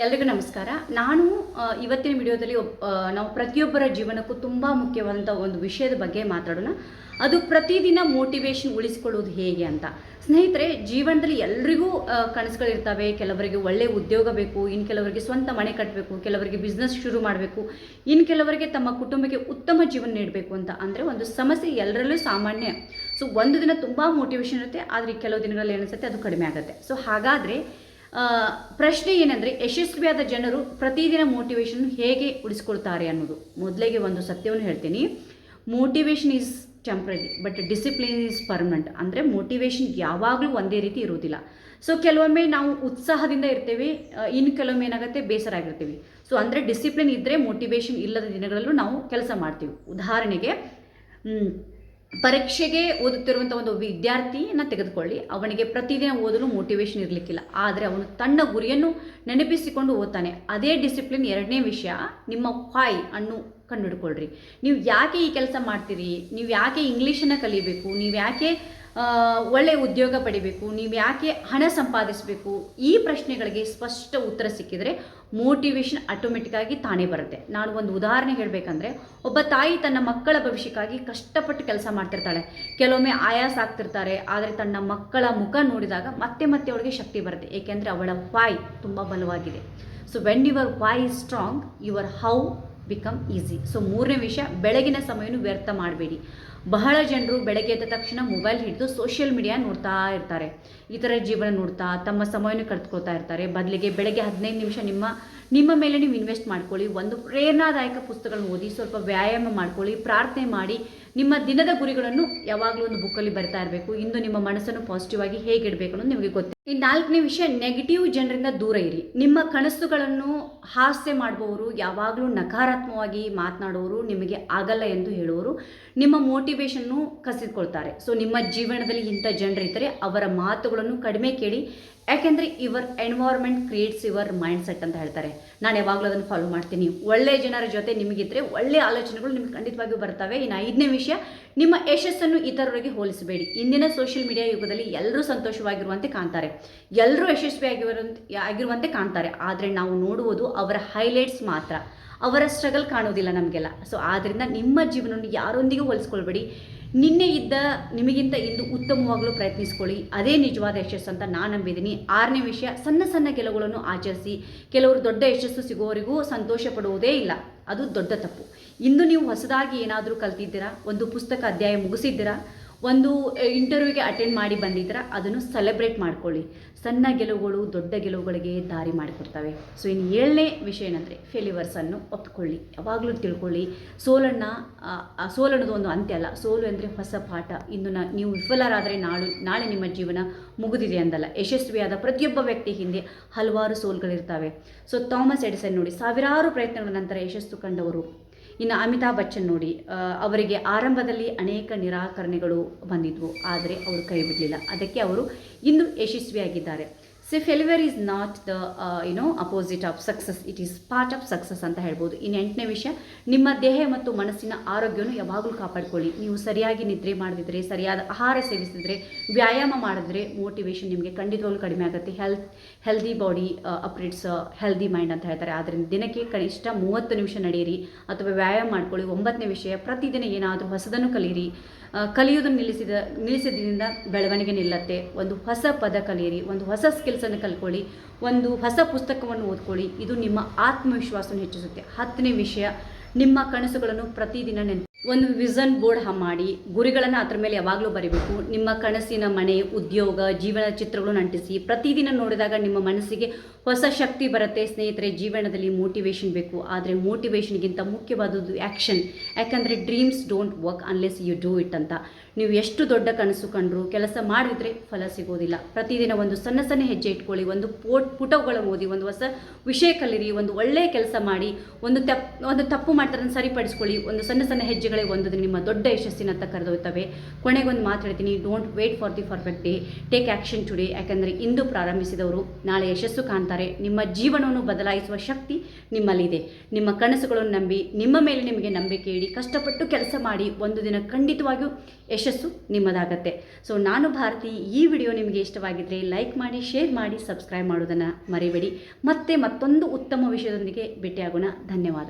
ಎಲ್ರಿಗೂ ನಮಸ್ಕಾರ. ನಾನು ಇವತ್ತಿನ ವಿಡಿಯೋದಲ್ಲಿ ನಾವು ಪ್ರತಿಯೊಬ್ಬರ ಜೀವನಕ್ಕೂ ತುಂಬ ಮುಖ್ಯವಾದಂಥ ಒಂದು ವಿಷಯದ ಬಗ್ಗೆ ಮಾತಾಡೋಣ. ಅದು ಪ್ರತಿದಿನ ಮೋಟಿವೇಶನ್ ಉಳಿಸಿಕೊಳ್ಳುವುದು ಹೇಗೆ ಅಂತ. ಸ್ನೇಹಿತರೆ, ಜೀವನದಲ್ಲಿ ಎಲ್ರಿಗೂ ಕನಸುಗಳಿರ್ತವೆ. ಕೆಲವರಿಗೆ ಒಳ್ಳೆಯ ಉದ್ಯೋಗ ಬೇಕು, ಇನ್ನು ಕೆಲವರಿಗೆ ಸ್ವಂತ ಮನೆ ಕಟ್ಟಬೇಕು, ಕೆಲವರಿಗೆ ಬಿಸ್ನೆಸ್ ಶುರು ಮಾಡಬೇಕು, ಇನ್ನು ಕೆಲವರಿಗೆ ತಮ್ಮ ಕುಟುಂಬಕ್ಕೆ ಉತ್ತಮ ಜೀವನ ನೀಡಬೇಕು ಅಂತ. ಅಂದರೆ ಒಂದು ಸಮಸ್ಯೆ ಎಲ್ಲರಲ್ಲೂ ಸಾಮಾನ್ಯ. ಸೊ ಒಂದು ದಿನ ತುಂಬ ಮೋಟಿವೇಶನ್ ಇರುತ್ತೆ, ಆದರೆ ಕೆಲವು ದಿನಗಳಲ್ಲಿ ಏನಿಸುತ್ತೆ ಅದು ಕಡಿಮೆ ಆಗುತ್ತೆ. ಸೊ ಹಾಗಾದರೆ ಪ್ರಶ್ನೆ ಏನಂದರೆ, ಯಶಸ್ವಿಯಾದ ಜನರು ಪ್ರತಿದಿನ ಮೋಟಿವೇಶನ್ ಹೇಗೆ ಉಳಿಸ್ಕೊಳ್ತಾರೆ ಅನ್ನೋದು. ಮೊದಲಿಗೆ ಒಂದು ಸತ್ಯವನ್ನು ಹೇಳ್ತೀನಿ. Motivation is temporary but discipline is permanent. ಅಂದರೆ ಮೋಟಿವೇಶನ್ ಯಾವಾಗಲೂ ಒಂದೇ ರೀತಿ ಇರುವುದಿಲ್ಲ. ಸೊ ಕೆಲವೊಮ್ಮೆ ನಾವು ಉತ್ಸಾಹದಿಂದ ಇರ್ತೇವೆ, ಇನ್ನು ಕೆಲವೊಮ್ಮೆ ಏನಾಗುತ್ತೆ ಬೇಸರ ಆಗಿರ್ತೀವಿ. ಸೊ ಅಂದರೆ ಡಿಸಿಪ್ಲಿನ್ ಇದ್ದರೆ ಮೋಟಿವೇಶನ್ ಇಲ್ಲದ ದಿನಗಳಲ್ಲೂ ನಾವು ಕೆಲಸ ಮಾಡ್ತೀವಿ. ಉದಾಹರಣೆಗೆ ಪರೀಕ್ಷೆಗೆ ಓದುತ್ತಿರುವಂಥ ಒಂದು ವಿದ್ಯಾರ್ಥಿಯನ್ನು ತೆಗೆದುಕೊಳ್ಳಿ. ಅವನಿಗೆ ಪ್ರತಿದಿನ ಓದಲು ಮೋಟಿವೇಶನ್ ಇರಲಿಕ್ಕಿಲ್ಲ, ಆದರೆ ಅವನು ತನ್ನ ಗುರಿಯನ್ನು ನೆನಪಿಸಿಕೊಂಡು ಓದ್ತಾನೆ. ಅದೇ ಡಿಸಿಪ್ಲಿನ್. ಎರಡನೇ ವಿಷಯ, ನಿಮ್ಮ ವೈ ಅನ್ನು ಕಂಡುಹಿಡ್ಕೊಳ್ರಿ. ನೀವು ಯಾಕೆ ಈ ಕೆಲಸ ಮಾಡ್ತೀರಿ, ನೀವು ಯಾಕೆ ಇಂಗ್ಲೀಷನ್ನು ಕಲಿಬೇಕು, ನೀವು ಯಾಕೆ ಒಳ್ಳೆಯ ಉದ್ಯೋಗ ಪಡಿಬೇಕು, ನೀವು ಯಾಕೆ ಹಣ ಸಂಪಾದಿಸಬೇಕು, ಈ ಪ್ರಶ್ನೆಗಳಿಗೆ ಸ್ಪಷ್ಟ ಉತ್ತರ ಸಿಕ್ಕಿದರೆ ಮೋಟಿವೇಶನ್ ಆಟೋಮೆಟಿಕ್ಕಾಗಿ ತಾನೇ ಬರುತ್ತೆ. ನಾನು ಒಂದು ಉದಾಹರಣೆ ಹೇಳಬೇಕಂದ್ರೆ, ಒಬ್ಬ ತಾಯಿ ತನ್ನ ಮಕ್ಕಳ ಭವಿಷ್ಯಕ್ಕಾಗಿ ಕಷ್ಟಪಟ್ಟು ಕೆಲಸ ಮಾಡ್ತಿರ್ತಾಳೆ. ಕೆಲವೊಮ್ಮೆ ಆಯಾಸ ಆಗ್ತಿರ್ತಾರೆ, ಆದರೆ ತನ್ನ ಮಕ್ಕಳ ಮುಖ ನೋಡಿದಾಗ ಮತ್ತೆ ಮತ್ತೆ ಅವಳಿಗೆ ಶಕ್ತಿ ಬರುತ್ತೆ. ಏಕೆಂದರೆ ಅವಳ ವಾಯ್ ತುಂಬ ಬಲವಾಗಿದೆ. So when your voice is strong, your how become easy. So ಮೂರನೇ ವಿಷಯ, ಬೆಳಗಿನ ಸಮಯವನ್ನು ವ್ಯರ್ಥ ಮಾಡಬೇಡಿ. ಬಹಳ ಜನರು ಬೆಳಗ್ಗೆ ಎದ್ದ ತಕ್ಷಣ ಮೊಬೈಲ್ ಹಿಡಿದು ಸೋಷಿಯಲ್ ಮೀಡಿಯಾ ನೋಡ್ತಾ ಇರ್ತಾರೆ, ಇತರ ಜೀವನ ನೋಡ್ತಾ ತಮ್ಮ ಸಮಯವನ್ನು ಕಳೆದುಕೊಳ್ತಾ ಇರ್ತಾರೆ. ಬದಲಿಗೆ ಬೆಳಗ್ಗೆ 15 ನಿಮಿಷ ನಿಮ್ಮ ಮೇಲೆ ನೀವು ಇನ್ವೆಸ್ಟ್ ಮಾಡ್ಕೊಳ್ಳಿ. ಒಂದು ಪ್ರೇರಣಾದಾಯಕ ಪುಸ್ತಕಗಳನ್ನು ಓದಿ, ಸ್ವಲ್ಪ ವ್ಯಾಯಾಮ ಮಾಡ್ಕೊಳ್ಳಿ, ಪ್ರಾರ್ಥನೆ ಮಾಡಿ. ನಿಮ್ಮ ದಿನದ ಗುರಿಗಳನ್ನು ಯಾವಾಗಲೂ ಒಂದು ಬುಕ್ಕಲ್ಲಿ ಬರ್ತಾ ಇರಬೇಕು. ಇಂದು ನಿಮ್ಮ ಮನಸ್ಸನ್ನು ಪಾಸಿಟಿವ್ ಆಗಿ ಹೇಗೆ ಇಡಬೇಕು ಅನ್ನೋದು ನಿಮಗೆ ಗೊತ್ತಿದೆ. ಈ ನಾಲ್ಕನೇ ವಿಷಯ, ನೆಗೆಟಿವ್ ಜನರಿಂದ ದೂರ ಇರಿ. ನಿಮ್ಮ ಕನಸುಗಳನ್ನು ಹಾಸ್ಯ ಮಾಡುವವರು, ಯಾವಾಗಲೂ ನಕಾರಾತ್ಮಕವಾಗಿ ಮಾತನಾಡುವವರು, ನಿಮಗೆ ಆಗಲ್ಲ ಎಂದು ಹೇಳುವವರು ನಿಮ್ಮ ಮೋಟಿವೇಶನ್ನು ಕಸಿದುಕೊಳ್ತಾರೆ. ಸೊ ನಿಮ್ಮ ಜೀವನದಲ್ಲಿ ಇಂಥ ಜನರಿದ್ದರೆ ಅವರ ಮಾತುಗಳನ್ನು ಕಡಿಮೆ ಕೇಳಿ. ಯಾಕೆಂದರೆ your environment creates your mind set ಅಂತ ಹೇಳ್ತಾರೆ. ನಾನು ಯಾವಾಗಲೂ ಅದನ್ನು ಫಾಲೋ ಮಾಡ್ತೀನಿ. ಒಳ್ಳೆಯ ಜನರ ಜೊತೆ ನಿಮಗಿದ್ರೆ ಒಳ್ಳೆಯ ಆಲೋಚನೆಗಳು ನಿಮಗೆ ಖಂಡಿತವಾಗಿಯೂ ಬರ್ತವೆ. ಇನ್ನು 5ನೇ ವಿಷಯ, ನಿಮ್ಮ ಯಶಸ್ಸನ್ನು ಇತರರಿಗೆ ಹೋಲಿಸಬೇಡಿ. ಇಂದಿನ ಸೋಷಿಯಲ್ ಮೀಡಿಯಾ ಯುಗದಲ್ಲಿ ಎಲ್ಲರೂ ಸಂತೋಷವಾಗಿರುವಂತೆ ಕಾಣ್ತಾರೆ, ಎಲ್ಲರೂ ಯಶಸ್ವಿ ಆಗಿರುವಂತೆ ಕಾಣ್ತಾರೆ. ಆದರೆ ನಾವು ನೋಡುವುದು ಅವರ ಹೈಲೈಟ್ಸ್ ಮಾತ್ರ, ಅವರ ಸ್ಟ್ರಗಲ್ ಕಾಣೋದಿಲ್ಲ ನಮಗೆಲ್ಲ. ಸೊ ಆದ್ದರಿಂದ ನಿಮ್ಮ ಜೀವನವನ್ನು ಯಾರೊಂದಿಗೂ ಹೋಲಿಸ್ಕೊಳ್ಬೇಡಿ. ನಿಮಗಿಂತ ಇಂದು ಉತ್ತಮವಾಗಲು ಪ್ರಯತ್ನಿಸ್ಕೊಳ್ಳಿ. ಅದೇ ನಿಜವಾದ ಯಶಸ್ಸು ಅಂತ ನಾನು ನಂಬಿದ್ದೀನಿ. 6ನೇ ವಿಷಯ, ಸಣ್ಣ ಸಣ್ಣ ಗೆಲುವುಗಳನ್ನು ಆಚರಿಸಿ. ಕೆಲವರು ದೊಡ್ಡ ಯಶಸ್ಸು ಸಿಗುವವರೆಗೂ ಸಂತೋಷ ಪಡುವುದೇ ಇಲ್ಲ, ಅದು ದೊಡ್ಡ ತಪ್ಪು. ಇಂದು ನೀವು ಹೊಸದಾಗಿ ಏನಾದರೂ ಕಲ್ತಿದ್ದೀರಾ, ಒಂದು ಪುಸ್ತಕ ಅಧ್ಯಾಯ ಮುಗಿಸಿದ್ದೀರಾ, ಒಂದು ಇಂಟರ್ವ್ಯೂಗೆ ಅಟೆಂಡ್ ಮಾಡಿ ಬಂದಿದ್ದೀರಾ, ಅದನ್ನು ಸೆಲೆಬ್ರೇಟ್ ಮಾಡ್ಕೊಳ್ಳಿ. ಸಣ್ಣ ಗೆಲುವುಗಳು ದೊಡ್ಡ ಗೆಲುವುಗಳಿಗೆ ದಾರಿ ಮಾಡಿಕೊಡ್ತವೆ. ಸೊ ಇನ್ನು 7ನೇ ವಿಷಯ ಏನಂದರೆ, ಫೇಲ್ಯೂರ್ಸನ್ನು ಒಪ್ಪಿಕೊಳ್ಳಿ. ಯಾವಾಗಲೂ ತಿಳ್ಕೊಳ್ಳಿ, ಸೋಲನ್ನೋದು ಒಂದು ಅಂತ್ಯ ಅಲ್ಲ. ಸೋಲು ಅಂದರೆ ಹೊಸ ಪಾಠ. ಇಂದು ನೀವು ವಿಫಲರಾದರೆ ನಾಳೆ ನಿಮ್ಮ ಜೀವನ ಮುಗಿದಿದೆ ಅಂದಲ್ಲ. ಯಶಸ್ವಿಯಾದ ಪ್ರತಿಯೊಬ್ಬ ವ್ಯಕ್ತಿ ಹಿಂದೆ ಹಲವಾರು ಸೋಲುಗಳಿರ್ತವೆ. ಸೊ ಥಾಮಸ್ ಎಡಿಸನ್ ನೋಡಿ, ಸಾವಿರಾರು ಪ್ರಯತ್ನಗಳ ನಂತರ ಯಶಸ್ಸು ಕಂಡವರು. ಇನ್ನು ಅಮಿತಾಬ್ ಬಚ್ಚನ್ ನೋಡಿ, ಅವರಿಗೆ ಆರಂಭದಲ್ಲಿ ಅನೇಕ ನಿರಾಕರಣೆಗಳು ಬಂದಿದ್ವು, ಆದರೆ ಅವರು ಕೈ ಬಿಡಲಿಲ್ಲ. ಅದಕ್ಕೆ ಅವರು ಇಂದು ಯಶಸ್ವಿಯಾಗಿದ್ದಾರೆ. So failure is not the opposite of success, it is part of success ಅಂತ ಹೇಳ್ಬೋದು. ಇನ್ನು 8ನೇ ವಿಷಯ, ನಿಮ್ಮ ದೇಹ ಮತ್ತು ಮನಸ್ಸಿನ ಆರೋಗ್ಯವನ್ನು ಯಾವಾಗಲೂ ಕಾಪಾಡಿಕೊಳ್ಳಿ. ನೀವು ಸರಿಯಾಗಿ ನಿದ್ರೆ ಮಾಡದಿದ್ದರೆ, ಸರಿಯಾದ ಆಹಾರ ಸೇವಿಸಿದರೆ, ವ್ಯಾಯಾಮ ಮಾಡಿದ್ರೆ ಮೋಟಿವೇಶನ್ ನಿಮಗೆ ಖಂಡಿತವಾಗ್ಲೂ ಕಡಿಮೆ ಆಗುತ್ತೆ. ಹೆಲ್ದಿ ಬಾಡಿ ಅಪ್ರೇಟ್ಸ್ ಹೆಲ್ದಿ ಮೈಂಡ್ ಅಂತ ಹೇಳ್ತಾರೆ. ಆದ್ದರಿಂದ ದಿನಕ್ಕೆ ಕನಿಷ್ಠ 30 ನಿಮಿಷ ನಡೆಯಿರಿ ಅಥವಾ ವ್ಯಾಯಾಮ ಮಾಡ್ಕೊಳ್ಳಿ. 9ನೇ ವಿಷಯ, ಪ್ರತಿದಿನ ಏನಾದರೂ ಹೊಸದನ್ನು ಕಲಿಯಿರಿ. ಕಲಿಯೋದನ್ನು ನಿಲ್ಲಿಸಿದ್ರಿಂದ ಬೆಳವಣಿಗೆ ನಿಲ್ಲತ್ತೆ. ಒಂದು ಹೊಸ ಪದ ಕಲಿಯಿರಿ, ಒಂದು ಹೊಸ ಸ್ಕಿಲ್ಸನ್ನು ಕಲ್ತ್ಕೊಳ್ಳಿ, ಒಂದು ಹೊಸ ಪುಸ್ತಕವನ್ನು ಓದ್ಕೊಳ್ಳಿ. ಇದು ನಿಮ್ಮ ಆತ್ಮವಿಶ್ವಾಸವನ್ನು ಹೆಚ್ಚಿಸುತ್ತೆ. 10ನೇ ವಿಷಯ, ನಿಮ್ಮ ಕನಸುಗಳನ್ನು ಪ್ರತಿದಿನ ಒಂದು ವಿಷನ್ ಬೋರ್ಡ್ ಮಾಡಿ ಗುರಿಗಳನ್ನು ಅದರ ಮೇಲೆ ಯಾವಾಗಲೂ ಬರೀಬೇಕು. ನಿಮ್ಮ ಕನಸಿನ ಮನೆ, ಉದ್ಯೋಗ, ಜೀವನ ಚಿತ್ರಗಳನ್ನು ಅಂಟಿಸಿ. ಪ್ರತಿದಿನ ನೋಡಿದಾಗ ನಿಮ್ಮ ಮನಸ್ಸಿಗೆ ಹೊಸ ಶಕ್ತಿ ಬರುತ್ತೆ. ಸ್ನೇಹಿತರೆ, ಜೀವನದಲ್ಲಿ ಮೋಟಿವೇಶನ್ ಬೇಕು, ಆದರೆ ಮೋಟಿವೇಶನ್ಗಿಂತ ಮುಖ್ಯವಾದದ್ದು ಆ್ಯಕ್ಷನ್. ಯಾಕಂದರೆ dreams don't work unless you do it ಅಂತ. ನೀವು ಎಷ್ಟು ದೊಡ್ಡ ಕನಸು ಕಂಡ್ರು ಕೆಲಸ ಮಾಡಿದರೆ ಫಲ ಸಿಗೋದಿಲ್ಲ. ಪ್ರತಿದಿನ ಒಂದು ಸಣ್ಣ ಸಣ್ಣ ಹೆಜ್ಜೆ ಇಟ್ಕೊಳ್ಳಿ, ಒಂದು ಪುಟಗಳನ್ನು ಓದಿ, ಒಂದು ಹೊಸ ವಿಷಯ ಕಲಿಯಿರಿ, ಒಂದು ಒಳ್ಳೆಯ ಕೆಲಸ ಮಾಡಿ, ಒಂದು ತಪ್ಪು ಮಾಡ್ತಾರೆ ಸರಿಪಡಿಸ್ಕೊಳ್ಳಿ. ಒಂದು ಸಣ್ಣ ಸಣ್ಣ ಹೆಜ್ಜೆಗಳೇ ಒಂದು ದಿನ ನಿಮ್ಮ ದೊಡ್ಡ ಯಶಸ್ಸಿನಂತ ಕರೆದೊಯ್ತವೆ. ಕೊನೆಗೊಂದು ಮಾತು ಹೇಳ್ತೀನಿ, don't wait for the perfect day, take action today. ಯಾಕಂದರೆ ಇಂದು ಪ್ರಾರಂಭಿಸಿದವರು ನಾಳೆ ಯಶಸ್ಸು ಕಾಣ್ತಾರೆ. ನಿಮ್ಮ ಜೀವನವನ್ನು ಬದಲಾಯಿಸುವ ಶಕ್ತಿ ನಿಮ್ಮಲ್ಲಿದೆ. ನಿಮ್ಮ ಕನಸುಗಳನ್ನು ನಂಬಿ, ನಿಮ್ಮ ಮೇಲೆ ನಿಮಗೆ ನಂಬಿಕೆ ಇಡಿ, ಕಷ್ಟಪಟ್ಟು ಕೆಲಸ ಮಾಡಿ. ಒಂದು ದಿನ ಖಂಡಿತವಾಗಿಯೂ ಯಶಸ್ಸು ನಿಮ್ಮದಾಗತ್ತೆ. ಸೊ ನಾನು ಭಾರತಿ, ಈ ವಿಡಿಯೋ ನಿಮಗೆ ಇಷ್ಟವಾಗಿದ್ದರೆ ಲೈಕ್ ಮಾಡಿ, ಶೇರ್ ಮಾಡಿ, ಸಬ್ಸ್ಕ್ರೈಬ್ ಮಾಡೋದನ್ನು ಮರಿಬೇಡಿ. ಮತ್ತೆ ಮತ್ತೊಂದು ಉತ್ತಮ ವಿಷಯದೊಂದಿಗೆ ಭೇಟಿಯಾಗೋಣ. ಧನ್ಯವಾದಗಳು.